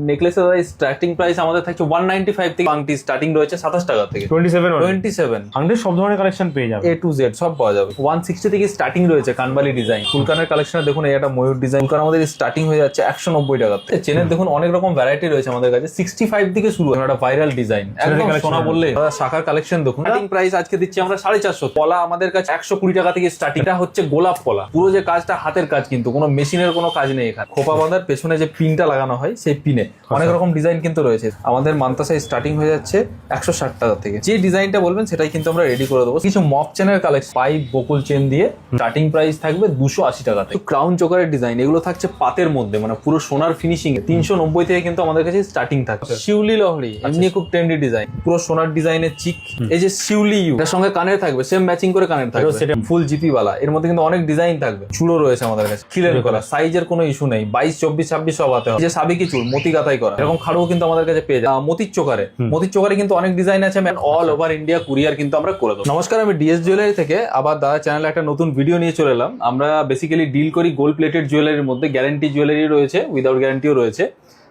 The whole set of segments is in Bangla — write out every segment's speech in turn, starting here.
নেকলেসের স্টার্টিং প্রাইস আমাদের থাকছে 195 থেকে, আংটি স্টার্টিং রয়েছে 27 টাকা থেকে। 27 আংটির সব ধরনের কালেকশন পেয়ে যাবে, A to Z সব পাওয়া যাবে। 160 থেকে স্টার্টিং রয়েছে কানবালি ডিজাইন। ফুলকানের কালেকশনে দেখুন, এই একটা ময়ূর ডিজাইন। ফুলকান আমাদের স্টার্টিং হয়ে যাচ্ছে 190 টাকা থেকে। চেনের দেখুন অনেক রকম ভ্যারাইটি রয়েছে আমাদের কাছে। 65 থেকে শুরু, একটা ভাইরাল ডিজাইন, একদম সোনা বললে। শাখার কালেকশন দেখুন, স্টার্টিং প্রাইস আজকে দিচ্ছি আমরা 450। পলা আমাদের কাছে 120 টাকা থেকে স্টার্টিং। এটা হচ্ছে গোলাপ পলা, পুরো যে কাজটা হাতের কাজ, কিন্তু কোনো মেশিনের কোনো কাজ নেই এখানে। খোপা বাঁধার পেছনে যে পিনটা লাগানো হয়, সেই পিনে অনেক রকম ডিজাইন কিন্তু রয়েছে। আমাদের মান্তাসাই স্টার্টিং হয়ে যাচ্ছে 160 টাকা থেকে। যে ডিজাইনটা বলবেন সেটাই কিন্তু আমরা রেডি করে দেবো। কিছু মক চেনের কালেকশন, পাইপ বকুল চেন দিয়ে স্টার্টিং প্রাইস থাকবে 280 টাকা থেকে। ক্রাউন চোকারের ডিজাইন, এগুলো থাকছে পাতের মধ্যে, মানে পুরো সোনার ফিনিশিং এ। 390 থেকে কিন্তু আমাদের কাছে স্টার্টিং থাকছে। শিউলি লহরি, এমনি খুব ট্রেন্ডি ডিজাইন, পুরো সোনার ডিজাইনের চিক। এই যে শিউলি ইউ, এর সঙ্গে কানের থাকবে, সেম ম্যাচিং করে কানের থাকবে, ফুল জিপি বালা। এর মধ্যে কিন্তু অনেক ডিজাইন থাকবে। চুড়ো রয়েছে আমাদের কাছে, খিলের করা, সাইজের কোনো ইস্যু নেই। 22, 24, 26 সব হাতে হবে। যে সাবিকি চুল, মতি গাতাই করা, এরকম খাড়ও কিন্তু আমাদের কাছে পেয়ে যায়। মতির চোকারে, মতির চোকারে কিন্তু অনেক ডিজাইন আছে। অল ওভার ইন্ডিয়া কুরিয়ার কিন্তু আমরা করে দেবো। নমস্কার, আমি ডিএস জুয়েলারি থেকে আবার দাদা চ্যানেলে একটা নতুন ভিডিও নিয়ে চলে এলাম। আমরা বেসিক্যালি ডিল করি গোল্ড প্লেটেড জুয়েলারির মধ্যে। গ্যারান্টি জুয়েলারি রয়েছে, উইদাউট গ্যারান্টিও রয়েছে।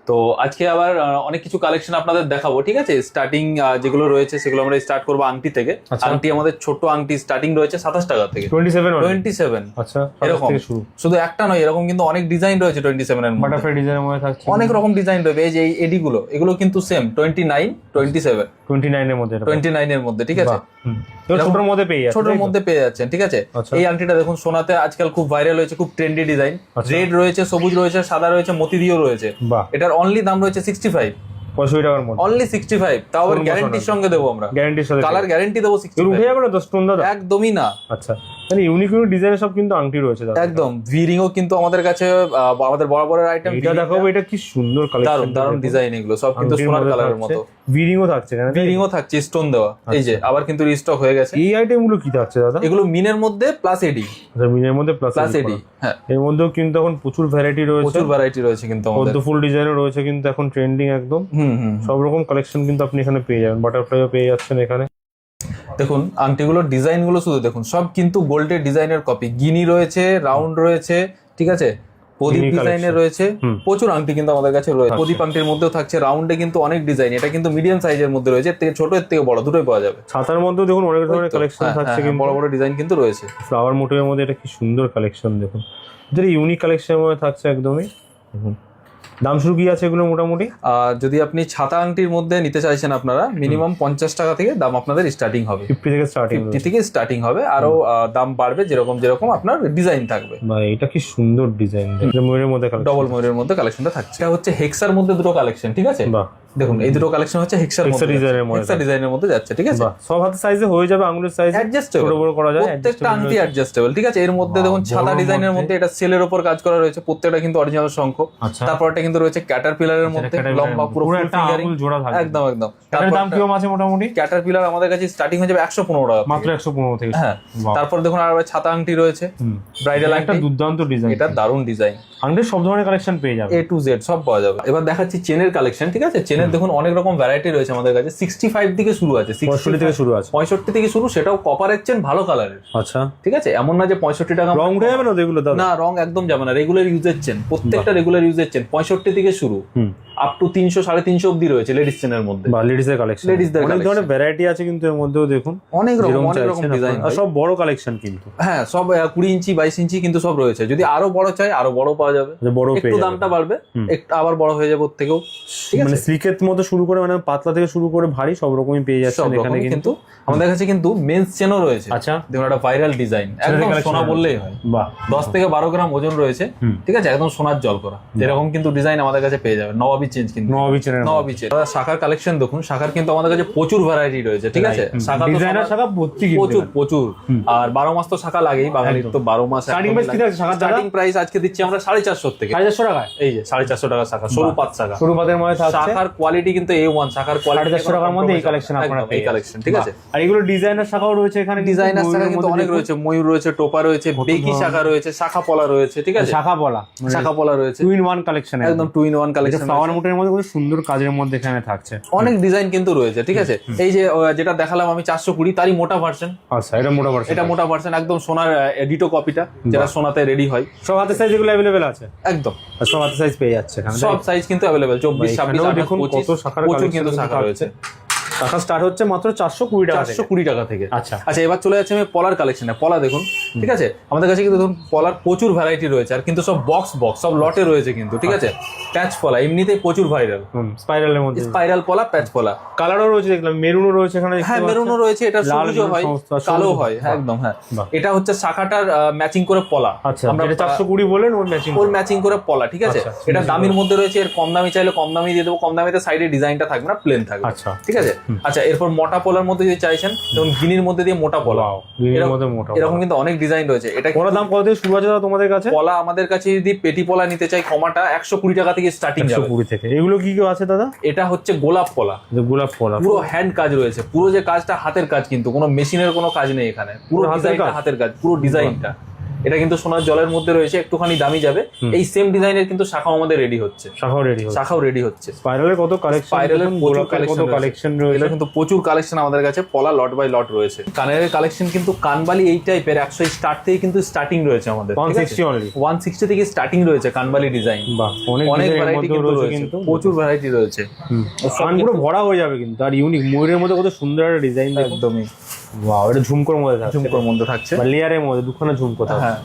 তো আজকে আবার অনেক কিছু কালেকশন আপনাদের দেখাবো, ঠিক আছে। স্টার্টিং যেগুলো রয়েছে সেগুলো আমরা স্টার্ট করবো আংটি থেকে। আংটি আমাদের ছোট আংটি স্টার্টিং রয়েছে 27 টাকা থেকে। 27 আচ্ছা, এরকম শুধু একটা নয়, এরকম কিন্তু অনেক ডিজাইন রয়েছে 27 এর মধ্যে। বাটারফ্লাই ডিজাইনের মধ্যে থাকছে অনেক রকম ডিজাইন রয়েছে। এই যে এডি গুলো, এগুলো কিন্তু সেম 29, 27, 29 এর মধ্যে, 29 এর মধ্যে, ঠিক আছে। ছোটর মধ্যে পেয়ে যাচ্ছে, ছোটর মধ্যে পেয়ে যাচ্ছেন, ঠিক আছে। এই আংটিটা দেখুন, সোনাতে আজকাল খুব ভাইরাল হয়েছে, খুব ট্রেন্ডি ডিজাইন। রেড রয়েছে, সবুজ রয়েছে, সাদা রয়েছে, মতি দিয়েও রয়েছে। এটার অনলি দাম রয়েছে 65 টাকার মধ্যে, অনলি 65। তাও আবার গ্যারান্টির সঙ্গে দেবো আমরা, গ্যারান্টির সাথে কালার গ্যারান্টি দেবো। 65 উঠে যাবে না 10 টোন দাদা? একদমই না। আচ্ছা, মানে ইউনিক ইউনিক ডিজাইনের সব কিন্তু আংটি রয়েছে দাদা। একদম ভিরিং ও কিন্তু আমাদের কাছে, আমাদের বরাবরের আইটেম। এটা দেখাবো, এটা কি সুন্দর কালেকশন, দারুন ডিজাইন। এগুলো সব কিন্তু সোনার কালারের মতো। ভিরিংও থাকছে, ভিরিংও থাকছে, স্টোন দেওয়া। এই যে আবার কিন্তু রিস্টক হয়ে গেছে। এই আইটেম গুলো কি থাকছে দাদা? এগুলো মিনের মধ্যে প্লাস এডি। আচ্ছা, মিনের মধ্যে প্লাস এডি, হ্যাঁ। এর মধ্যেও কিন্তু এখন প্রচুর ভ্যারাইটি রয়েছে, প্রচুর ভ্যারাইটি রয়েছে কিন্তু আমাদের। পদ্ম ফুল ডিজাইনও রয়েছে কিন্তু এখন ট্রেন্ডিং একদম। সব রকম কালেকশন কিন্তু আপনি এখানে পেয়ে যাবেন। বাটারফ্লাইও পেয়ে যাচ্ছেন এখানে। দেখুন আংটিগুলোর ডিজাইন গুলো শুধু দেখুন, সব কিন্তু গোল্ডের ডিজাইনের কপি। গিনি রয়েছে, রাউন্ড রয়েছে, ঠিক আছে। প্রদীপ ডিজাইনের রয়েছে, প্রচুর আংটি কিন্তু আমাদের কাছে রয়েছে। প্রদীপ আংটির মধ্যেও থাকছে, রাউন্ডে কিন্তু অনেক ডিজাইন। এটা কিন্তু মিডিয়াম সাইজের মধ্যে রয়েছে, এর থেকে ছোট, এর থেকে বড়, দুটোই পাওয়া যাবে। ছাতার মধ্যেও দেখুন অনেক ধরনের কালেকশন থাকছে, বড় বড় ডিজাইন কিন্তু রয়েছে। ফ্লাওয়ার মোটিভের মধ্যে এটা কি সুন্দর কালেকশন দেখুন, যেটা ইউনিক কালেকশনের মধ্যে থাকছে একদমই। দাম শুরু কি আছে এগুলো মোটামুটি? যদি আপনি ছাতা আংটির মধ্যে নিতে চাইছেন আপনারা, মিনিমাম 50 টাকা থেকে দাম আপনাদের স্টার্টিং হবে। 50 থেকে স্টার্টিং হবে। আরো দাম বাড়বে যেরকম যেরকম আপনার ডিজাইন থাকবে। ভাই এটা কি সুন্দর ডিজাইন, ময়ূরের মধ্যে ডবল ময়ূরের মধ্যে কালেকশনটা থাকছে। এটা হচ্ছে হেক্সার মধ্যে দুটো কালেকশন, ঠিক আছে। দেখুন এই দুটো কালেকশন হচ্ছে হেক্সার ডিজাইনের মধ্যে যাচ্ছে, ঠিক আছে। সব হাতে সাইজে হয়ে যাবে, আঙুলের সাইজ অ্যাডজাস্টেবল, ছোট বড় করা যায়, প্রত্যেকটা আংটি অ্যাডজাস্টেবল, ঠিক আছে। এর মধ্যে দেখুন ছাতা ডিজাইনের মধ্যে এটা সেলের উপর কাজ করা রয়েছে, প্রত্যেকটা কিন্তু অরিজিনাল শঙ্খ। তারপরটা কিন্তু রয়েছে ক্যাটারপিলারের মধ্যে, লম্বা পুরো একটা আঙুল জোড়া থাকবে, একদম একদম। তার দাম কিরকম আছে মোটামুটি? ক্যাটারপিলার আমাদের কাছে স্টার্টিং হয়ে যাবে 115 টাকা, মাত্র 115 থেকে। হ্যাঁ। তারপর দেখুন আর ছাতা আংটি রয়েছে, ব্রাইডাল আংটি, দুর্দান্ত ডিজাইন। এটা দারুণ ডিজাইন। আংটির সব ধরনের কালেকশন পেয়ে যাবে, A to Z সব পাওয়া যাবে। এবার দেখাচ্ছি চেনের কালেকশন, ঠিক আছে। চেনের দেখুন অনেক রকম ভ্যারাইটি রয়েছে আমাদের কাছে। 65 থেকে শুরু আছে, 65 থেকে শুরু আছে, 65 থেকে শুরু, সেটাও কপারের চেন, ভালো কালারের। আচ্ছা, ঠিক আছে। এমন না যে 65 টাকা রং উঠে যাবে না এগুলো দাদা? না, রং একদম যাবে না। রেগুলার ইউজের চেন, প্রত্যেকটা রেগুলার ইউজের চেন। 65 থেকে শুরু, আপ টু 300, 350 অব্দি রয়েছে লেডিস চেনের মধ্যে। বা লেডিসের কালেকশন, লেডিসদের অনেক ধরনের ভ্যারাইটি আছে কিন্তু এর মধ্যেও দেখুন অনেক রকম ডিজাইন, সব বড় কালেকশন কিন্তু। হ্যাঁ, সব 20 ইঞ্চি 22 ইঞ্চি কিন্তু সব রয়েছে। যদি আরো বড় চাই আরো বড় পাওয়া যাবে, একটু দামটা বাড়বে, একটু আবার বড় হয়ে যাবে ওর থেকেও, ঠিক আছে। মানে সিল্কের মধ্যে শুরু করে, মানে পাতলা থেকে শুরু করে ভারী সব রকমই পেয়ে যাচ্ছে এখানে। কিন্তু আমাদের কাছে কিন্তু মেন্স চেনও রয়েছে। আচ্ছা, দেখুন একটা ভাইরাল ডিজাইন, একদম সোনা বললেই হয়। বাহ, 10 থেকে 12 গ্রাম ওজন রয়েছে, ঠিক আছে, একদম সোনার জল করা। এরকম কিন্তু ডিজাইন আমাদের কাছে পেয়ে যাবে। নবাবী চেঞ্জ, কিন্তু নবাবী চেন। শাখার কালেকশন দেখুন, শাখার কিন্তু আমাদের কাছে প্রচুর ভ্যারাইটি রয়েছে, ঠিক আছে। শাখা ডিজাইনার শাখা প্রচুর। আর 12 মাস তো শাখা লাগেই, বাঙালির তো 12 মাস। স্টার্টিং প্রাইস আজকে দিচ্ছি আমরা 450 থেকে। 450 টাকা, এই যে 450 টাকা শাখা, সরু পাত শাখা। সরু পাতের মধ্যে থাকছে। শাখার কোয়ালিটি কিন্তু A1, শাখার কোয়ালিটি 450 টাকার মধ্যে এই কালেকশন আপনারা পেয়ে কালেকশন, ঠিক আছে। আর এগুলো ডিজাইনার শাখাও রয়েছে এখানে। ডিজাইনার শাখা কিন্তু অনেক রয়েছে, ময়ূর রয়েছে, টোপা রয়েছে, বেকি শাখা রয়েছে, শাখা পলা রয়েছে, ঠিক আছে। শাখা পলা রয়েছে, 2 in 1 কালেকশন, একদম 2 in 1 কালেকশন। ফ্লাওয়ার পাড়মুটের মধ্যে কত সুন্দর কাজের মধ্যে এখানে থাকছে। অনেক ডিজাইন কিন্তু রয়েছে, ঠিক আছে। এই যে যেটা দেখালাম আমি 420, তারই মোটা ভার্সন। আচ্ছা, এটা মোটা ভার্সন। এটা মোটা ভার্সন, একদম সোনার এডিটো কপিটা, যেটা সোনাতে রেডি হয়। সব হাতের সাইজ এগুলো অ্যাভেলেবেল আছে একদম, আর সব হাতের সাইজ পেয়ে যাচ্ছে এখানে। সব সাইজ কিন্তু অ্যাভেলেবেল, 24, 26, দেখুন 28, কত শাখার 25 কিন্তু কালেকশন শাখা রয়েছে। টাকা স্টার্ট হচ্ছে মাত্র 420 টাকা থেকে। 420 টাকা থেকে। আচ্ছা আচ্ছা, এবার চলে যাচ্ছে আমি পলার কালেকশনে। পলা দেখুন, ঠিক আছে, আমাদের কাছে কিন্তু দেখুন পলার প্রচুর ভ্যারাইটি রয়েছে, আর কিন্তু সব বক্স সব লটে রয়েছে কিন্তু, ঠিক আছে। প্যাচ পলা এমনিতেই প্রচুর ভাইরাল, স্পাইরালের মধ্যে স্পাইরাল পলা, প্যাচ পলা। কালারও রয়েছে দেখলাম, মেরুনও রয়েছে এখানে। হ্যাঁ, মেরুনও রয়েছে, এটা সবুজও হয়, কালো হয়। হ্যাঁ, একদম। হ্যাঁ, এটা হচ্ছে শাখাটার ম্যাচিং করে পলা। আচ্ছা, আমরা 420 বলেন ওর ম্যাচিং করে পলা, ঠিক আছে। এটা দামির মধ্যে রয়েছে, এর কম দামি চাইলে কম দামি দিয়ে দেবো। কম দামিতে সাইডে ডিজাইনটা থাকবে না, প্লেন থাকবে। আচ্ছা, ঠিক আছে। আচ্ছা, এরপর মোটা পলার মধ্যে যদি চাইছেন, যেমন গিনির মধ্যে দিয়ে মোটা পলা, এরকম কিন্তু অনেক ডিজাইন রয়েছে। এটা কোন দাম কত থেকে শুরু আছে তোমাদের কাছে? পলা আমাদের কাছে যদি পেটি পলা নিতে চাই, কমাটা 120 টাকা থেকে স্টার্টিং, 120 থেকে। এগুলো কি কি আছে দাদা? এটা হচ্ছে গোলাপ পলা। গোলাপ পলা পুরো হ্যান্ড কাজ রয়েছে, পুরো যে কাজটা হাতের কাজ, কিন্তু কোনো মেশিনের কোনো কাজ নেই এখানে, পুরো হাতের কাজ, পুরো ডিজাইনটা। এটা কিন্তু সোনার জলের মধ্যে রয়েছে, একটুখানি দামি যাবে। এই সেম ডিজাইনের কিন্তু শাখাও আমাদের রেডি হচ্ছে, শাখাও রেডি হচ্ছে। স্পাইরালের কত কালেকশন, স্পাইরালের প্রচুর কালেকশন রয়েছে। এটা কিন্তু প্রচুর কালেকশন আমাদের কাছে, পলা লট বাই লট রয়েছে। কানের কালেকশন কিন্তু কানবালি এই টাইপের 100 স্টার্ট থেকে কিন্তু স্টার্টিং রয়েছে আমাদের। 160 অনলি, 160 থেকে স্টার্টিং রয়েছে কানবালি ডিজাইন। বাহ, অনেক ভ্যারাইটি কিন্তু, প্রচুর ভ্যারাইটি রয়েছে। কান পুরো ভরা হয়ে যাবে কিন্তু। আর ইউনিক ময়ূরের মধ্যে কত সুন্দর একটা ডিজাইন, একদমই। ওয়াও, এটা ঝুমকোর মধ্যে থাকছে, ঝুমকোর মধ্যে থাকছে, বা লেয়ারের মধ্যে দুখানা ঝুমকো থাকছে। হ্যাঁ,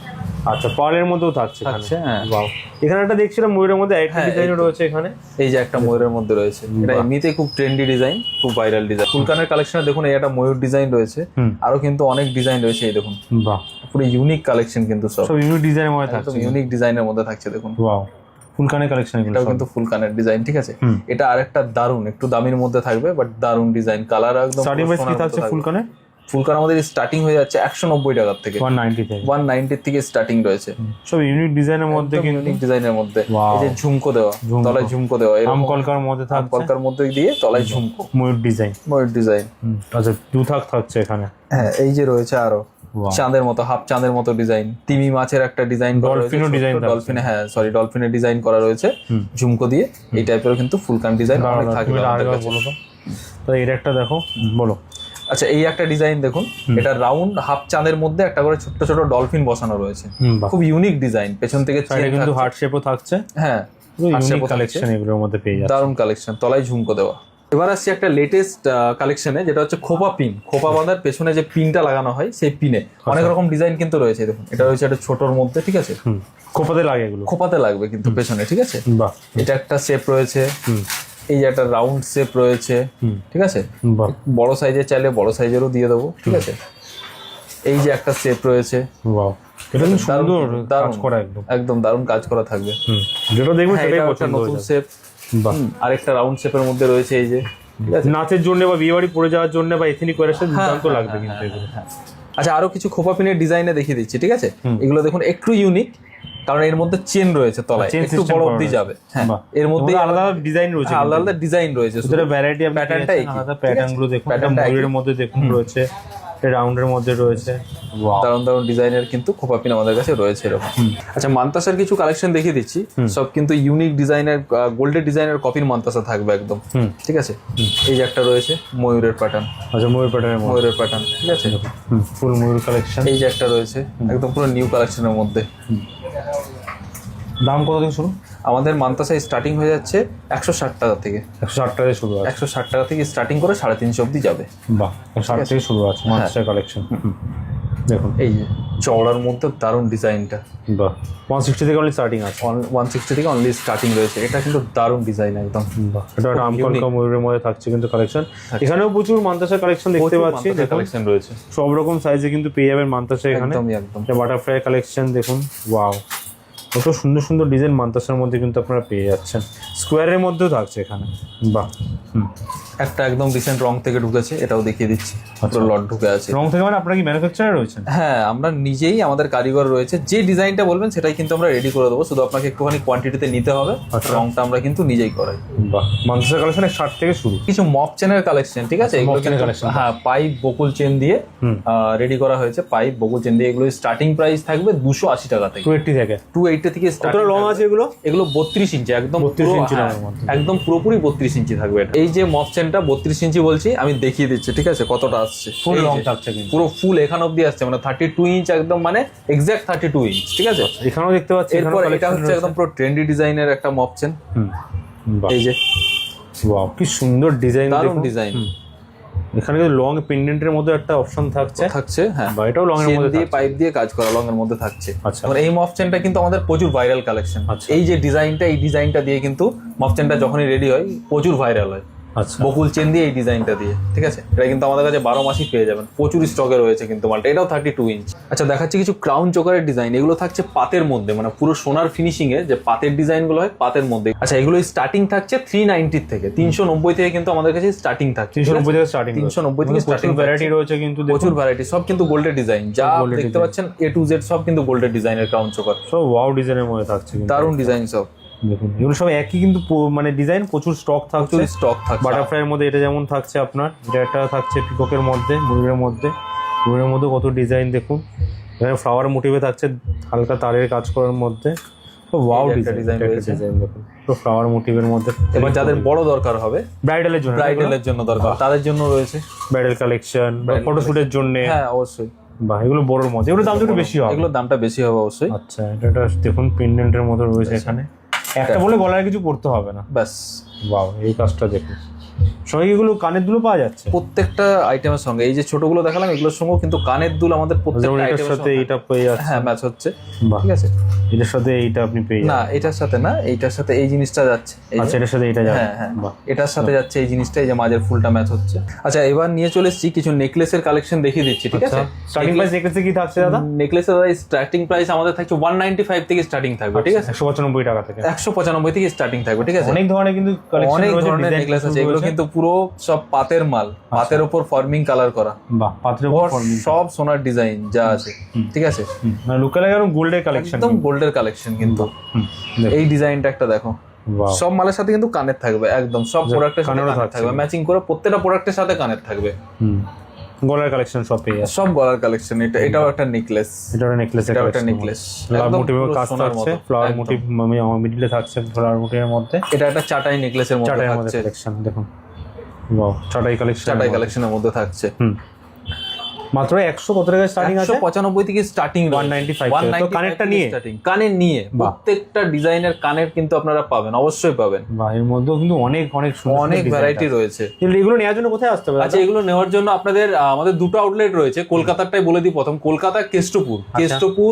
আচ্ছা, পার্লের মধ্যেও থাকছে। হ্যাঁ, ওয়াও, এখানে একটা দেখছিলাম ময়ূরের মধ্যে একটা ডিজাইন রয়েছে এখানে। এই যে একটা ময়ূরের মধ্যে রয়েছে, এটা এমনিতেই খুব ট্রেন্ডি ডিজাইন, খুব ভাইরাল ডিজাইন। ফুলকানের কালেকশনে দেখুন, এই একটা ময়ূর ডিজাইন রয়েছে, আরো কিন্তু অনেক ডিজাইন রয়েছে। এই দেখুন, বাহ, পুরো ইউনিক কালেকশন কিন্তু, সব ইউনিক ডিজাইনের মধ্যে থাকছে, ইউনিক ডিজাইনের মধ্যে থাকছে। দেখুন, ওয়াও, ফুলকানের কালেকশন, এটাও কিন্তু ফুলকানের ডিজাইন, ঠিক আছে। এটা আরেকটা দারুন, একটু দামির মধ্যে থাকবে, বাট দারুন ডিজাইন, কালার একদম। স্টার্টিং প্রাইস কি থাকছে ফুলকানের? ফুলকান আমাদের স্টার্টিং হয়ে যাচ্ছে 190 টাকা থেকে, 190 থেকে স্টার্টিং রয়েছে। সব ইউনিক ডিজাইনের মধ্যে, ইউনিক ডিজাইনের মধ্যে। এই যে ঝুমকো দেওয়া, তলায় ঝুমকো দেওয়া, এরকম কলকার মধ্যে থাকছে, কলকার মধ্যে দিয়ে তলায় ঝুমকো, ময়ূর ডিজাইন। আচ্ছা, দুথাক থাকছে এখানে। হ্যাঁ, এই যে রয়েছে আরো চাঁদের মতো, হাফ চাঁদের মতো ডিজাইন, তিমি মাছের একটা ডিজাইন, ডলফিনের ডিজাইন, ডলফিনে, হ্যাঁ সরি, ডলফিনের ডিজাইন করা রয়েছে ঝুমকো দিয়ে। এই টাইপের কিন্তু ফুলকান ডিজাইন অনেক থাকবে আমাদের কাছে। তো এর একটা দেখো, বলো। আচ্ছা, এই একটা ডিজাইন দেখুন, এটা রাউন্ড হাফ চাঁদের মধ্যে একটা করে ছোট ছোট ডলফিন বসানো রয়েছে, খুব ইউনিক ডিজাইন। পেছন থেকে কিন্তু হার্ট শেপও থাকছে। হ্যাঁ, কালেকশন এগুলোর মধ্যে পেয়ে যাচ্ছে, দারুণ কালেকশন, তলায় ঝুমকো দেওয়া। এবার আসছি একটা লেটেস্ট কালেকশনে, যেটা হচ্ছে খোপা পিন। খোপা বাঁধার পেছনে যে পিনটা লাগানো হয়, সেই পিনে অনেক রকম ডিজাইন কিন্তু রয়েছে। দেখুন, এটা রয়েছে একটা ছোটর মধ্যে, ঠিক আছে। খোপাতে লাগে, এগুলো খোপাতে লাগবে কিন্তু পেছনে, ঠিক আছে। বাহ, এটা একটা শেপ রয়েছে, এই যে একটা রাউন্ড শেপ রয়েছে, ঠিক আছে। বড় সাইজের চাইলে বড় সাইজেরও দিয়ে দেবো, ঠিক আছে। এই যে একটা শেপ রয়েছে, ওয়াও, এটা খুব সুন্দর কাজ করা, একদম দারুণ কাজ করা থাকবে। যেটা দেখবেন সেটাই পছন্দ নতুন শেপ। আরেকটা রাউন্ড শেপের মধ্যে রয়েছে, এই যে নাচের জন্য বা বিয়ে বাড়ি পরে যাওয়ার জন্য বা এথনিক ওয়ারের সাথে দুর্দান্ত লাগবে কিন্তু এগুলো। আচ্ছা, আরো কিছু খোপা পিনের ডিজাইনে দেখিয়ে দিচ্ছি, ঠিক আছে। এগুলো দেখুন একটু ইউনিক, কারণ এর মধ্যে চেন রয়েছে তলায়, একটু বড় অবধি যাবে। হ্যাঁ, এর মধ্যে আলাদা ডিজাইন রয়েছে, আলাদা ডিজাইন রয়েছে, সেটা ভ্যারাইটি। প্যাটার্নটা আলাদা, প্যাটার্নগুলো দেখুন, ময়ূরের মধ্যে দেখুন রয়েছে, রাউন্ডের মধ্যে রয়েছে। দারুণ দারুণ ডিজাইনের কিন্তু খোপা পিন আমাদের কাছে রয়েছে এরকম। আচ্ছা, মান্তাসার কিছু কালেকশন দেখিয়ে দিচ্ছি, সব কিন্তু ইউনিক ডিজাইনের, গোল্ডের ডিজাইনের কপির মান্তাসা থাকবে একদম, ঠিক আছে। এই যে একটা রয়েছে ময়ূরের প্যাটার্ন। আচ্ছা, ময়ূরের প্যাটার্ন, ঠিক আছে, ফুল ময়ূর কালেকশন। এই যে একটা রয়েছে একদম পুরো নিউ কালেকশনের মধ্যে। দাম কত থেকে শুরু? আমাদের মান্তাসা স্টার্টিং হয়ে যাচ্ছে 160 টাকা থেকে। 160 টাকা শুরু আছে, 160 টাকা থেকে স্টার্টিং করে 350 অবধি যাবে। বাহ, 160 থেকে শুরু আছে মান্তাসার কালেকশন। দেখুন, এই যে চওড়ার মধ্যে দারুণ ডিজাইনটা। বাহ, 160 থেকে অনলি স্টার্টিং আছে, 160 থেকে অনলি স্টার্টিং রয়েছে। এটা কিন্তু দারুণ ডিজাইন একদম। বাহ, এটা আমকলকা ময়ূরের মধ্যে থাকছে কিন্তু কালেকশন। এখানেও প্রচুর মান্তাসার কালেকশন দেখতে পাচ্ছি, কালেকশন রয়েছে সব রকম সাইজে কিন্তু পেয়ে যাবেন মান্তাসা এখানে। একদম বাটারফ্লাই কালেকশন দেখুন, ওয়াও, কত সুন্দর সুন্দর ডিজাইন মান্তাসার মধ্যে কিন্তু আপনারা পেয়ে যাচ্ছেন। স্কোয়ারের মধ্যেও থাকছে এখানে। বাহ, একটা একদম রিসেন্ট রং থেকে ঢুকেছে, এটাও দেখিয়ে দিচ্ছি। পুরো লট ঢুকে আছে। রং থেকে মানে আপনারা কি ম্যানুফ্যাকচারার রয়েছেন? হ্যাঁ, আমরা নিজেই, আমাদের কারিগর রয়েছে। যে ডিজাইনটা বলবেন সেটাই কিন্তু আমরা রেডি করে দেবো, শুধু আপনাকে একটুখানি কোয়ান্টিটিতে নিতে হবে। রংটা আমরা কিন্তু নিজেই করাই। বাহ, মান্তাসার কালেকশন 60 থেকে শুরু। কিছু মপ চেনের কালেকশন, ঠিক আছে। এগুলো কালেকশন, হ্যাঁ, পাইপ বকুল চেন দিয়ে রেডি করা হয়েছে। পাইপ বকুল চেন দিয়ে এগুলো স্টার্টিং প্রাইস থাকবে 280 টাকা থেকে, 280 থেকে থেকে কতটা লং আছে এগুলো? এগুলো 32 ইঞ্চি, একদম 32 ইঞ্চি হ্যাঁ, লংয়ের মধ্যে। একদম পুরোপুরি 32 ইঞ্চি থাকবে এটা। এই যে মপ চেনটা 32 ইঞ্চি বলছি, আমি দেখিয়ে দিচ্ছি ঠিক আছে কতটা আসছে। ফুল এই লং যে, থাকছে কিন্তু পুরো ফুল এখান অব্দি আসছে, মানে 32 ইঞ্চ একদম, মানে এক্সাক্ট 32 ইঞ্চ, ঠিক আছে। এখানেও দেখতে পাচ্ছি। এরপর এটা হচ্ছে একদম পুরো ট্রেন্ডি ডিজাইনের একটা মপ চেন। এই যে ওয়াও কি সুন্দর ডিজাইন, দারুণ ডিজাইন। এখানে কিন্তু লং পেন্ডেন্টের মধ্যে একটা অপশন থাকছে, হ্যাঁ, বা এটাও লং এর চেন মধ্যে দিয়ে থাকছে। পাইপ দিয়ে কাজ করা লং এর মধ্যে থাকছে। আচ্ছা। এবার এই মপ চেনটা কিন্তু আমাদের প্রচুর ভাইরাল কালেকশন। আচ্ছা। এই যে ডিজাইনটা, এই ডিজাইনটা দিয়ে কিন্তু মপ চেনটা যখনই রেডি হয় প্রচুর ভাইরাল হয়। আচ্ছা বকুল চেন দিয়ে এই ডিজাইনটা দিয়ে, ঠিক আছে। এটা কিন্তু আমাদের কাছে 12 মাসই পেয়ে যাবেন, প্রচুর স্টকে রয়েছে কিন্তু মালটা। এটাও 32 ইঞ্চ। আচ্ছা, দেখাচ্ছি কিছু ক্রাউন চোকারের ডিজাইন। এগুলো থাকছে পাতের মধ্যে, মানে পুরো সোনার ফিনিশিং এ যে পাতের ডিজাইন গুলো হয় পাতের মধ্যে। আচ্ছা, এগুলো স্টার্টিং থাকছে 390 থেকে, 390 থেকে কিন্তু আমাদের কাছে স্টার্টিং থাকছে। 390 থেকে স্টার্টিং, 390 থেকে স্টার্টিং ভ্যারাইটি রয়েছে কিন্তু, প্রচুর ভ্যারাইটি, সব কিন্তু গোল্ডের ডিজাইন। যা গোল্ডের দেখতে পাচ্ছেন A to Z সব কিন্তু গোল্ডের ডিজাইনের ক্রাউন চোকার। সব ওয়াও ডিজাইনের মধ্যে থাকছে কিন্তু। দারুণ ডিজাইন সব। দেখুন এগুলো সব একই কিন্তু মানে ডিজাইন, প্রচুর স্টক থাকছে। প্রচুর স্টক থাকছে। বাটারফ্লাইয়ের মধ্যে এটা যেমন থাকছে আপনার, এটা একটা থাকছে পিককের মধ্যে, ময়ূরের মধ্যে। ময়ূরের মধ্যে কত ডিজাইন দেখুন, এখানে ফ্লাওয়ার মোটিভে থাকছে হালকা তারের কাজ করার মধ্যে। তো ওয়াও ডিজাইন রয়েছে, ডিজাইন দেখুন তো ফ্লাওয়ার মোটিভের মধ্যে। এবার যাদের বড় দরকার হবে, ব্রাইডালের জন্য, ব্রাইডালের জন্য দরকার, তাদের জন্য রয়েছে ব্রাইডাল কালেকশন বা ফটোশুটের জন্য। হ্যাঁ অবশ্যই। বাহ, এগুলো বড়র মধ্যে, এগুলোর দাম একটু বেশি হবে। এগুলোর দামটা বেশি হবে অবশ্যই। আচ্ছা, এটা দেখুন পেন্ডেন্টের মতো রয়েছে এখানে, একটা বলে গলায় কিছু পড়তে হবে না। ব্যাস, বাহ, এই কাজটা দেখুন। সঙ্গে এগুলো কানের দুলও পাওয়া যাচ্ছে প্রত্যেকটা আইটেমের সঙ্গে। এই যে ছোটগুলো দেখালাম এগুলোর সঙ্গেও কিন্তু কানের দুল আমাদের প্রত্যেকটা এটার আইটেমের সাথে সঙ্গে, এইটা পেয়ে যাচ্ছে। হ্যাঁ, ম্যাচ হচ্ছে। বাহ, ঠিক আছে। এটার সাথে এইটা আপনি পেয়ে না, যাবেন। এটার সাথে না, এইটার সাথে এই জিনিসটা যাচ্ছে। এই যে, আচ্ছা, এটার সাথে এইটা যাবে। হ্যাঁ হ্যাঁ, বাহ, এটার সাথে যাচ্ছে এই জিনিসটা, এই যে মাঝের ফুলটা ম্যাচ হচ্ছে। আচ্ছা, এবার নিয়ে চলে এসেছি কিছু নেকলেসের কালেকশন দেখিয়ে দিচ্ছি, ঠিক আছে। স্টার্টিং প্রাইস নেকলেসে কি থাকছে দাদা? নেকলেসের স্টার্টিং প্রাইস আমাদের থাকছে 195 থেকে স্টার্টিং থাকবে, ঠিক আছে। 195 টাকা থেকে 195 থেকে স্টার্টিং থাকবে, ঠিক আছে। অনেক ধরনের কিন্তু কালেকশন অনেক রয়েছে, ধরনের ডিজাইন নেকলেস আছে। এগুলো কিন্তু পুরো সব পাতের মাল, পাতের উপর ফর্মিং কালার করা। বাহ, পাত্রের উপর সব সোনার ডিজাইন যা আছে, ঠিক আছে। মানে লুকে লাগে গোল্ডের কালেকশন, একদম গোল্ডের কালেকশন কিন্তু। এই ডিজাইনটা একটা দেখো, বাহ, সব মালের সাথে কিন্তু কানের থাকবে, একদম সব প্রোডাক্টের সাথে কানেরও কানের থাকবে, ম্যাচিং করে প্রত্যেকটা প্রোডাক্টের সাথে কানের থাকবে। গলার কালেকশন সব পেয়ে যাচ্ছে। সব গলার কালেকশন। এটাও একটা নেকলেস, এটা একটা নেকলেসের এটাও একটা কালেকশন, নেকলেস। ফ্লাওয়ার একদম মোটিভের পুরো কাজ সোনার থাকছে। মতো। ফ্লাওয়ার একদম। মোটিভ মিডিলে থাকছে ফ্লাওয়ার মোটিভের মধ্যে। এটা একটা চাটাই নেকলেসের মধ্যে চাটাইয়ের মধ্যে থাকছে, কালেকশন দেখুন। ওয়াও, চাটাই কালেকশন, চাটাই কালেকশনের মধ্যে থাকছে। মাত্র 100 কত টাকা স্টার্টিং আছে? 195 থেকে স্টার্টিং, 195 তো কানেরটা নিয়ে স্টার্টিং, কানের নিয়ে প্রত্যেকটা ডিজাইনের কানের কিন্তু আপনারা পাবেন, অবশ্যই পাবেন। বা এর মধ্যেও কিন্তু অনেক অনেক সুন্দর অনেক ভ্যারাইটি রয়েছে। কিন্তু এগুলো নেওয়ার জন্য কোথায় আসতে হবে? আচ্ছা, এগুলো নেওয়ার জন্য আপনাদের আমাদের দুটো আউটলেট রয়েছে। কলকাতারটাই বলে দিই প্রথম, কলকাতা কেষ্টপুর। কেষ্টপুর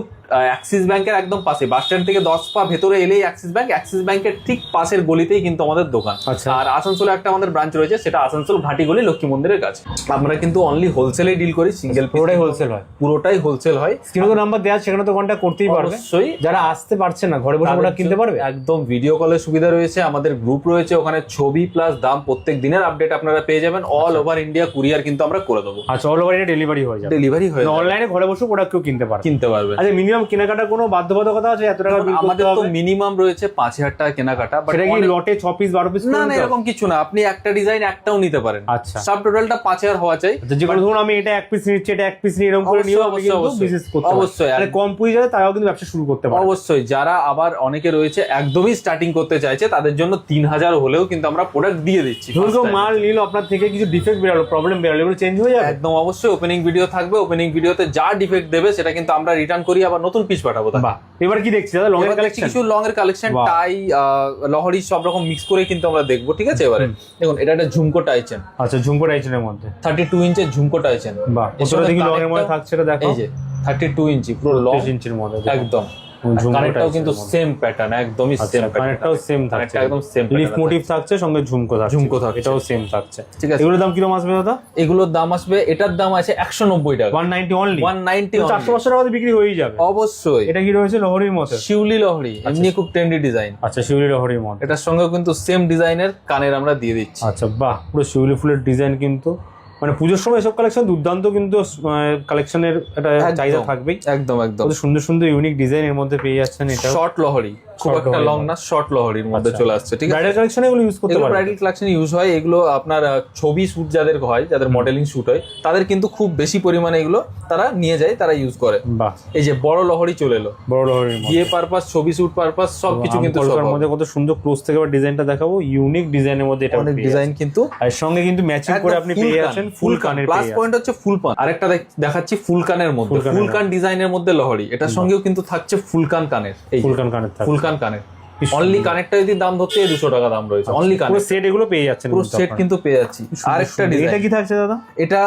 অ্যাক্সিস ব্যাংকের একদম পাশে, বাস স্ট্যান্ড থেকে 10 পা ভেতরে এলেই অ্যাক্সিস ব্যাংক, অ্যাক্সিস ব্যাংকের ঠিক পাশের গলিতেই কিন্তু আমাদের দোকান। আচ্ছা। আর আসানসোলে একটা আমাদের ব্রাঞ্চ রয়েছে, সেটা আসানসোল ঘাটি গলি লক্ষ্মী মন্দিরের কাছে। আমরা কিন্তু অনলি হোলসেলে ডিল করি, সিঙ্গেল পুরোটাই হোলসেল হয়, পুরোটাই হোলসেল হয়। স্ক্রিনে তো নাম্বার দেওয়া, সেখানে তো কন্ট্যাক্ট করতেই পারবে। অবশ্যই, যারা আসতে পারছে না ঘরে বসে প্রোডাক্ট কিনতে পারবে। একদম ভিডিও কলের সুবিধা রয়েছে, আমাদের গ্রুপ রয়েছে, ওখানে ছবি প্লাস দাম প্রত্যেক দিনের আপডেট আপনারা পেয়ে যাবেন। অল ওভার ইন্ডিয়া কুরিয়ার কিন্তু আমরা করে দেবো। আচ্ছা, অল ওভার এটা ডেলিভারি হয়ে যাবে, ডেলিভারি হয়ে যাবে। অনলাইনে ঘরে বসে প্রোডাক্ট কেউ কিনতে পারবে, কিনতে পারবে। আচ্ছা, মিনিমাম কেনাকাটা কোনো বাধ্যবাধকতা আছে? এত টাকা বিল করতে আমাদের তো হবে? মিনিমাম রয়েছে 5000 টাকা কেনাকাটা। বাট সেটা কি লটে 6 পিস 12 পিস? না না, এরকম কিছু না, আপনি একটা ডিজাইন একটাও নিতে পারেন। আচ্ছা, সব টোটালটা 5000 হওয়া চাই। আচ্ছা, যেগুলো ধরুন আমি এটা 1 পিস নিচ্ছি, এটা 1 পিস নিয়ে এরকম করে নিও, আপনি কিন্তু বিজনেস করতে পারবেন। অবশ্যই, মানে কম পুঁজি যাবে তারাও কিন্তু ব্যবসা শুরু করতে পারবে। অবশ্যই। যারা আবার অনেকে রয়েছে একদমই স্টার্টিং করতে চাইছে, তাদের জন্য 3000 হলেও কিন্তু আমরা প্রোডাক্ট দিয়ে দিচ্ছি। ধরুন মাল নিল আপনার থেকে, কিছু ডিফেক্ট বেরোলো, প্রবলেম বেরোলো, এগুলো চেঞ্জ হয়ে যাবে? একদম অবশ্যই। ওপেনিং ভিডিও থাকবে, ওপেনিং ভিডিওতে যা ডিফেক্ট দেবে সেটা কিন্তু আমরা রিটার্ন করি, আবার নতুন পিস পাঠাবো। বাহ, এবার কি দেখছি দাদা? লং এর কালেকশন, কিছু লং এর কালেকশন, টাই লহরি সব রকম মিক্স করে কিন্তু আমরা দেখবো, ঠিক আছে। এবারে দেখুন, এটা একটা ঝুমকো টাই চেন। আচ্ছা, ঝুমকো টাইচেনের মধ্যে 32 ইঞ্চের ঝুমকো টাই চেন। বাহ, কতটা দেখি লং এর মধ্যে থাকছে এটা দেখো। এই যে 32 ইঞ্চি পুরো লং, 30 ইঞ্চির মধ্যে একদম। কানেরটাও কিন্তু সেম প্যাটার্ন, একদমই সেম প্যাটার্ন। কানেরটাও সেম থাকছে, একদম সেম লিফ মোটিভ থাকছে, সঙ্গে ঝুমকো থাকছে। ঝুমকো থাকছে, এটাও সেম থাকছে, ঠিক আছে। এগুলোর দাম কিরকম আসবে দাদা? এগুলোর দাম আসবে, এটার দাম আছে 190 টাকা, 190 অনলি। 190 400 টাকা বিক্রি হয়েই যাবে। অবশ্যই। এটা কি রয়েছে? লহরির মতো, শিউলি লহরি, এমনি খুব ট্রেন্ডি ডিজাইন। আচ্ছা, শিউলি লহরির মতো। এটার সঙ্গেও কিন্তু সেম ডিজাইনের কানের আমরা দিয়ে দিচ্ছি। আচ্ছা, বাহ, পুরো শিউলি ফুলের ডিজাইন কিন্তু, মানে পুজোর সময় এসব কালেকশন দুর্দান্ত কিন্তু কালেকশনের একটা চাহিদা থাকবেই। একদম একদম সুন্দর সুন্দর ইউনিক ডিজাইন এর মধ্যে পেয়ে যাচ্ছেন। এটা শর্ট লহরি, খুব Short একটা লহরি লং না, শর্ট লহরির মধ্যে চলে আসছে। ঠিক আছে, ব্রাইডাল কালেকশন এগুলো ইউজ করতে এগুলো পারবেন। ব্রাইডাল কালেকশনে ইউজ হয়। এগুলো আপনার ছবি শুট যাদের হয়, যাদের মডেলিং শুট হয়, তাদের কিন্তু খুব বেশি পরিমাণে এগুলো তারা নিয়ে যায়, তারা ইউজ করে। বাহ, এই যে বড় লহরি চলে এলো, বড় লহরির মধ্যে বিয়ে পারপাস, ছবি শুট পারপাস সবকিছু কিন্তু সব কলকার হবে। মধ্যে কত সুন্দর ক্লোজ থেকে ডিজাইনটা দেখাবো, ইউনিক ডিজাইনের মধ্যে এটা অনেক ডিজাইন কিন্তু আর সঙ্গে কিন্তু ম্যাচিং করে আপনি পেয়ে যাচ্ছেন ফুল কানের প্লাস পেয়ে পয়েন্ট হচ্ছে ফুল কান। আরেকটা দেখাচ্ছি ফুল কানের মধ্যে, ফুল কান ডিজাইনের মধ্যে লহরি, এটার সঙ্গেও কিন্তু থাকছে ফুল কান কানের। এই ফুল কানের থাকে ফুল কান কানের অনলি কানেরটা যদি দাম ধরতে 200 টাকা দাম রয়েছে, অনলি কানের পুরো সেট এগুলো পেয়ে যাচ্ছেন, পুরো সেট কিন্তু পেয়ে যাচ্ছি। আরেকটা এটা ডিজাইন, কি থাকছে দাদা? এটা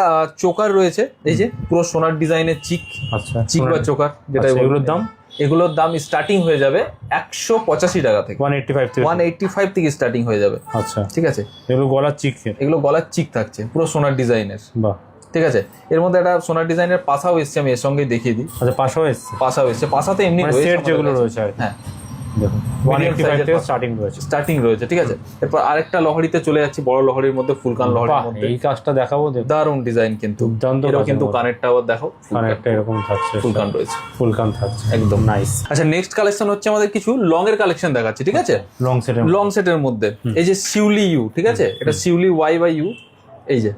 চোকার রয়েছে, এই যে পুরো সোনার ডিজাইনের চিক, আচ্ছা, চিক বা চোকার যেটা এগুলোর দাম? এগুলোর দাম স্টার্টিং হয়ে যাবে 185 টাকা থেকে, 185 থেকে 185 থেকে স্টার্টিং হয়ে যাবে। আচ্ছা, ঠিক আছে, এগুলো গলার চিকের, এগুলো গলার চিক থাকছে পুরো সোনার ডিজাইনের। বাহ, ঠিক আছে, এর মধ্যে একটা সোনার ডিজাইনের পাশাও এসছে, আমি এর সঙ্গে দেখিয়ে দিই। আচ্ছা, পাশাও এসছে, পাশাও এসছে, পাশাতে এমনি মানে রয়েছে সেট আমাদের যেগুলো কাছে। রয়েছে আর কি। হ্যাঁ, দেখুন Medium 185 size-এর থেকে পাশা। স্টার্টিং রয়েছে। স্টার্টিং রয়েছে। ঠিক আছে, এরপর আরেকটা লহরিতে চলে যাচ্ছি, বড় লহরির মধ্যে ফুলকান লহরির বাহ, মধ্যে এই কাজটা দেখাবো, দেখুন দারুণ ডিজাইন কিন্তু, দুর্দান্ত এরও কাজের কিন্তু মধ্যে। কানেরটা আবার দেখো, কানেরটা এরকম থাকছে, ফুলকান রয়েছে, ফুল কান থাকছে, একদম নাইস। আচ্ছা, নেক্সট কালেকশন হচ্ছে আমাদের কিছু লং এর কালেকশন দেখাচ্ছি। ঠিক আছে, লং সেটের লং সেটের মধ্যে এই যে শিউলি ইউ, ঠিক আছে, এটা শিউলি ওয়াই বাই ইউ, এই যে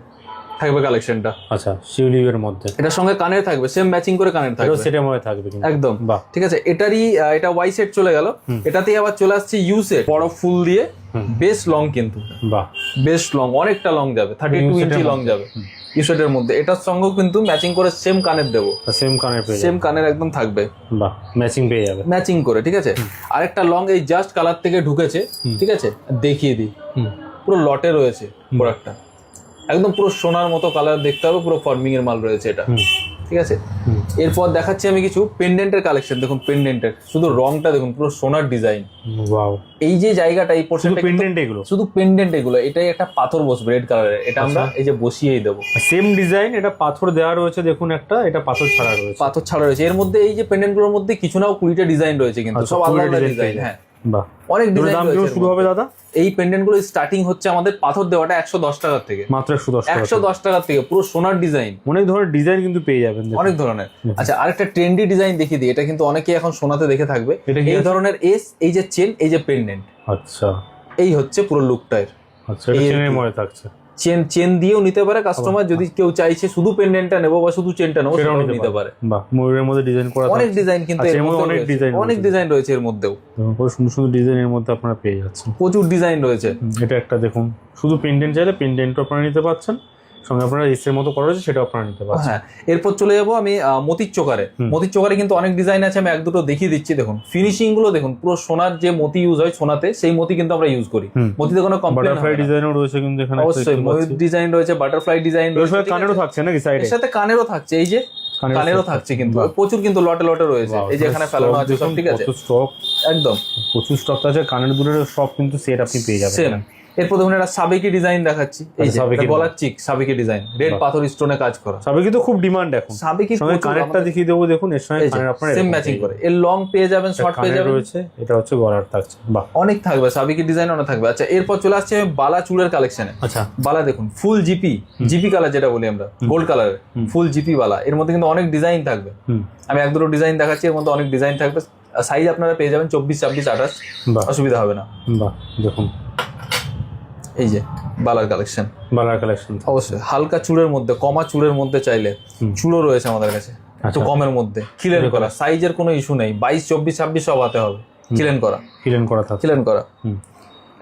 থাকবে কালেকশনটা। আচ্ছা, শিউলির মধ্যে এটার সঙ্গে কানের থাকবে, সেম ম্যাচিং করে কানের এটাও থাকবে সেটের মধ্যে থাকবে কিন্তু, একদম। বাহ, ঠিক আছে, এটারই এটা ওয়াই সেট চলে গেল, এটাতেই আবার চলে আসছে ইউ সেট, বড় ফুল দিয়ে, বেশ লং কিন্তু, বাহ, বেশ লং, অনেকটা লং যাবে, 32 ইঞ্চি লং যাবে ইউ সেটের মধ্যে। এটার সঙ্গেও কিন্তু ম্যাচিং করে সেম কানের দেবো, সেম কানের পেয়ে সেম কানের একদম থাকবে, বাহ, ম্যাচিং পেয়ে যাবে। ম্যাচিং করে। ঠিক আছে, আরেকটা লং এই জাস্ট কালার থেকে ঢুকেছে, ঠিক আছে, দেখিয়ে দিই, পুরো লটে রয়েছে প্রোডাক্টটা, একদম পুরো সোনার মতো কালার দেখতে হবে, পুরো ফর্মিং এর মাল রয়েছে এটা। ঠিক আছে, এরপর দেখাচ্ছি আমি কিছু পেন্ডেন্টের কালেকশন। দেখুন পেন্ডেন্টের শুধু রংটা দেখুন, পুরো সোনার ডিজাইন। ওয়াও, এই যে জায়গাটা, এই শুধু পোর্শনটা পেন্ডেন্ট এগুলো, শুধু পেন্ডেন্ট, এগুলো এটাই একটা পাথর বসবে রেড কালারের, এটা আমরা এই যে বসিয়েই দেবো। সেম ডিজাইন, এটা পাথর দেওয়া রয়েছে দেখুন একটা, এটা পাথর ছাড়া রয়েছে, পাথর ছাড়া রয়েছে এর মধ্যে। এই যে পেন্ডেন্ট গুলোর মধ্যে কিছু না 20টা ডিজাইন রয়েছে, কিন্তু আচ্ছা, সব 20টা আলাদা design ডিজাইন। পেয়ে হ্যাঁ, বাহ। অনেক ডিজাইন দাম কেমন শুরু হবে দাদা? এই পেন্ডেন্ট গুলো স্টার্টিং হচ্ছে আমাদের পাথর দেওয়াটা 110 টাকার থেকে, মাত্র 110 টাকা, 110 টাকার থেকে পুরো সোনার ডিজাইন, অনেক ধরনের ডিজাইন কিন্তু পেয়ে যাবেন, দেখুন। অনেক ধরনের। আচ্ছা, আরেকটা ট্রেন্ডি ডিজাইন দেখিয়ে দিই, এটা কিন্তু অনেকেই এখন সোনাতে দেখে থাকবে। এটা কি এই আছে? ধরনের এস, এই যে চেন, এই যে পেন্ডেন্ট, আচ্ছা, এই হচ্ছে পুরো লুকটার। আচ্ছা, এটা চেনের মধ্যে থাকছে, চেন দিয়েও নিতে পারে কাস্টমার, যদি কেউ চাইছে শুধু পেন্ডেন্টটা নেবো বা শুধু চেনটা নেবো, সেটাও সেটাও নিতে পারে। বাহ, ময়ূরের মধ্যে ডিজাইন করা অনেক থাকছে। ডিজাইন কিন্তু আচ্ছা, এর এর মধ্যে মধ্যে অনেক ডিজাইন অনেক ডিজাইন রয়েছে এর মধ্যেও, দেখুন কত সুন্দর সুন্দর ডিজাইনের মধ্যে আপনারা পেয়ে যাচ্ছেন, প্রচুর ডিজাইন রয়েছে। এটা একটা দেখুন, শুধু পেন্ডেন্ট চাইলে পেন্ডেন্টও আপনারা নিতে পারছেন, সঙ্গে আপনারা এসের মতো করা রয়েছে সেটাও আপনারা নিতে পারছেন। হ্যাঁ, এরপর চলে যাবো আমি মতির চোকারে। মতির চোকারে কিন্তু অনেক ডিজাইন আছে, আমি এক দুটো দেখিয়ে দিচ্ছি। দেখুন ফিনিশিং গুলো দেখুন, পুরো সোনার যে মতি ইউজ হয় সোনাতে, সেই মতি কিন্তু আমরা ইউজ করি। মতিতে কোনো কমপ্লেন বাটারফ্লাই ডিজাইনও রয়েছে কিন্তু এখানে, অবশ্যই ময়ূর ডিজাইন রয়েছে, বাটারফ্লাই ডিজাইন রয়েছে, কানেরও থাকছে নাকি সাইডে? এর সাথে কানেরও থাকছে, এই যে কানেরও থাকছে কিন্তু প্রচুর, কিন্তু লটে লটে রয়েছে, এই যে এখানে ফেলানো আছে সব। ঠিক আছে, স্টক, একদম প্রচুর স্টক আছে, কানের দুলের সব কিন্তু সেট আপনি পেয়ে যাবেন। সেম। এরপর দেখুন একটা সাবেকি ডিজাইন দেখাচ্ছি, এই যে সাবেকি এটা গলার চিক, সাবেকি ডিজাইন, রেড পাথর স্টোনে কাজ করা। সাবেকি তো খুব ডিমান্ড এখন, সাবেকি সঙ্গে কানেরটা দেখিয়ে দেবো, দেখুন এর সঙ্গে কানের আপনারা সেম ম্যাচিং করে, এর লং পেয়ে যাবেন, শর্ট পেয়ে যাবেন রয়েছে, এটা হচ্ছে গলার থাকছে, বাহ, অনেক থাকবে, সাবেকি ডিজাইন অনেক থাকবে। আচ্ছা, এরপর চলে আসছে আমি বালা চুলের কালেকশনে। আচ্ছা, বালা দেখুন ফুল জিপি কালার যেটা বলি আমরা, গোল্ড কালারের ফুল জিপি বালা, এর মধ্যে কিন্তু অনেক ডিজাইন থাকবে। আমি এক দুটো ডিজাইন দেখাচ্ছি, এর মধ্যে অনেক ডিজাইন থাকবে। সাইজ আপনারা পেয়ে যাবেন 24, 26, 28, বাহ, অসুবিধা হবে না। বাহ, দেখুন এই যে বালার কালেকশন, বালার কালেকশন, অবশ্যই হালকা চুলের মধ্যে, কমা চুলের মধ্যে চাইলে চুলও রয়েছে আমাদের কাছে, একটু কমের মধ্যে, ক্লিন করা, সাইজের কোনো ইস্যু নেই, 22, 24, 26 সব হাতে হবে, ক্লিন করা, থাকছে, ক্লিন করা।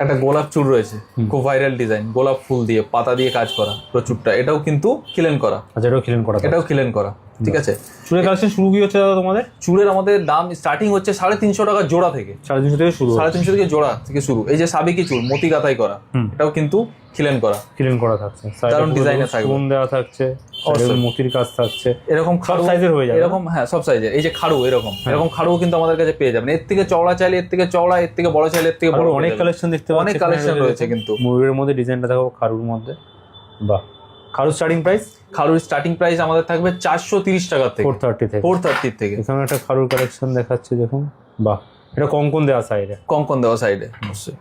একটা গোলাপ চুল রয়েছে, খুব ভাইরাল ডিজাইন, গোলাপ ফুল দিয়ে পাতা দিয়ে কাজ করা প্রচুরটা, এটাও কিন্তু ক্লিন করা। আচ্ছা, এটাও এটাও ক্লিন করা। ঠিক আছে, চুলের কালেকশন শুরু কি হচ্ছে দাদা তোমাদের? চুলের আমাদের দাম স্টার্টিং হচ্ছে 350 টাকা জোড়া থেকে, 350 থেকে শুরু, 350 থেকে জোড়া থেকে শুরু। এই যে সাবেকি চুল মতি গাতাই করা, এটাও কিন্তু ক্লিন করা থাকছে, দারুণ ডিজাইনে থাকবে, স্টোন দেওয়া থাকছে, মতির কাজ থাকছে, এরকম সব সাইজের হয়ে যাবে, এরকম হ্যাঁ সব সাইজের। এই যে খাড়ু, এরকম খাড়ু কিন্তু আমাদের কাছে পেয়ে যাবেন, এর থেকে চওড়া চাইলে এর থেকে চওড়া, এর থেকে বড় চাইলে এর থেকে বড়, অনেক কালেকশন দেখতে পাচ্ছি, অনেক কালেকশন রয়েছে কিন্তু। ময়ূরের মধ্যে ডিজাইনটা দেখো, খাড়ুর মধ্যে, বাহ। খাড়ুর স্টার্টিং প্রাইস? খাড়ুর স্টার্টিং প্রাইস আমাদের থাকবে 430 টাকা থেকে, 430 থেকে। এখানে একটা খাড়ুর কালেকশন দেখাচ্ছি দেখুন, বাহ, এটা কঙ্কন দেওয়া সাইডে, কঙ্কন দেওয়া সাইডে, অবশ্যই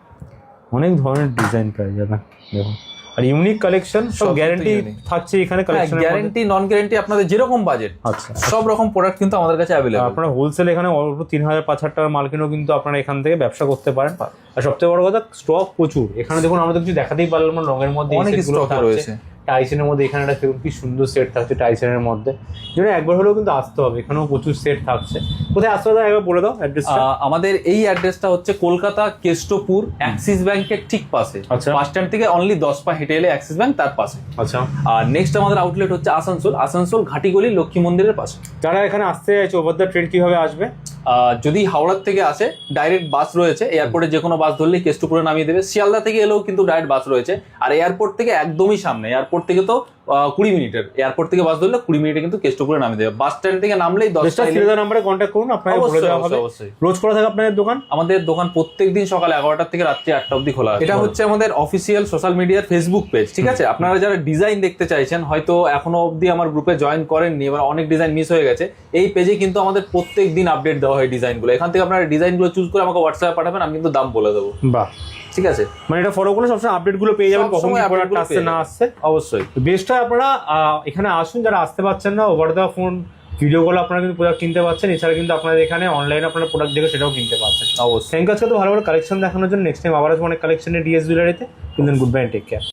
অনেক ধরনের ডিজাইন পেয়ে যাবেন। দেখুন আর ইউনিক কালেকশন, সব সব গ্যারান্টি unique। থাকছে এখানে কালেকশন। গ্যারান্টি নন গ্যারান্টি আপনাদের যেরকম বাজেট, আচ্ছা, সব রকম প্রোডাক্ট কিন্তু আমাদের কাছে অ্যাভেলেবল। আপনারা হোলসেল এখানে অল্প 3,000-5,000 টাকার মাল কিনেও কিন্তু আপনারা এখান থেকে ব্যবসা করতে পারেন। আর সবথেকে বড় কথা, স্টক প্রচুর এখানে। দেখুন আমাদের কিছু দেখাতেই পারলাম না, রঙের মধ্যে অনেক স্টক রয়েছে। টাইসেনের মধ্যে এখানে একটা দেখুন কি সুন্দর সেট থাকছে টাইসেনের মধ্যে, যেটা একবার হলেও কিন্তু আসতে হবে। এখানেও প্রচুর সেট থাকছে। কোথায় আসতে হবে একবার বলে দাও অ্যাড্রেসটা। আমাদের এই অ্যাড্রেসটা হচ্ছে কলকাতা কেষ্টপুর, অ্যাক্সিস ব্যাংকের ঠিক পাশে। আচ্ছা। বাস স্ট্যান্ড থেকে অনলি 10 পা হেঁটে এলে অ্যাক্সিস ব্যাংক তার পাশে। আচ্ছা, আর নেক্সট আমাদের আউটলেট হচ্ছে আসানসোল ঘাটিগলি লক্ষ্মী মন্দিরের পাশে। যারা এখানে আসতে চাইছে ওভার দ্য ট্রেন কিভাবে আসবে? যদি হাওড়ার থেকে আসে ডাইরেক্ট বাস রয়েছে, এয়ারপোর্টে যে কোনো বাস ধরলেই কেষ্টপুরে নামিয়ে দেবে। শিয়ালদা থেকে এলেও কিন্তু ডাইরেক্ট বাস রয়েছে। আর এয়ারপোর্ট থেকে একদমই সামনে, এয়ারপোর্ট থেকে তো 20 মিনিটের, এয়ারপোর্ট থেকে বাস ধরলে 20 মিনিটে কিন্তু কেষ্টপুরে নামিয়ে দেবে। বাস স্ট্যান্ড থেকে নামলেই 10টা নাম্বারে কন্ট্যাক্ট করুন, আপনাকে বলে দেওয়া হবে। অবশ্যই। রোজ খোলা থাকে আপনাদের দোকান? আমাদের দোকান প্রত্যেকদিন সকাল 11টা থেকে রাত্রি 8টা অবধি খোলা আছে। এটা হচ্ছে আমাদের অফিসিয়াল সোশ্যাল মিডিয়ার ফেসবুক পেজ, ঠিক আছে? আপনারা যারা ডিজাইন দেখতে চাইছেন, হয়তো এখনো অবধি আমার গ্রুপে জয়েন করেননি, এবার অনেক ডিজাইন মিস হয়ে গেছে, এই পেজে কিন্তু আমাদের প্রত্যেক দিন আপডেট দেওয়া হয় ডিজাইনগুলো। এখান থেকে আপনারা ডিজাইনগুলো চুজ করে আমাকে হোয়াটসঅ্যাপে পাঠাবেন, আমি কিন্তু দাম বলে দেবো। বাহ, ঠিক আছে? মানে এটা ফলো করলে সবসময় আপডেটগুলো পেয়ে যাবেন, কখন কি প্রোডাক্ট আসছে না আসছে। অবশ্যই বেস্ট হয় আপনারা এখানে আসুন, যারা আসতে পারছেন না over the phone video call আপনারা কিন্তু প্রোডাক্ট কিনতে পারছেন। এছাড়া কিন্তু আপনারা এখানে অনলাইনে আপনারা প্রোডাক্ট দেখে সেটাও কিনতে পারছেন। অবশ্যই। Thank you. আজকে তো ভালো ভালো কালেকশন দেখানোর জন্য। নেক্সট টাইম আবার আসবো অনেক কালেকশনের ডিএস জুয়েলারিতে। কিন্তু গুড বাই, টেক কেয়ার।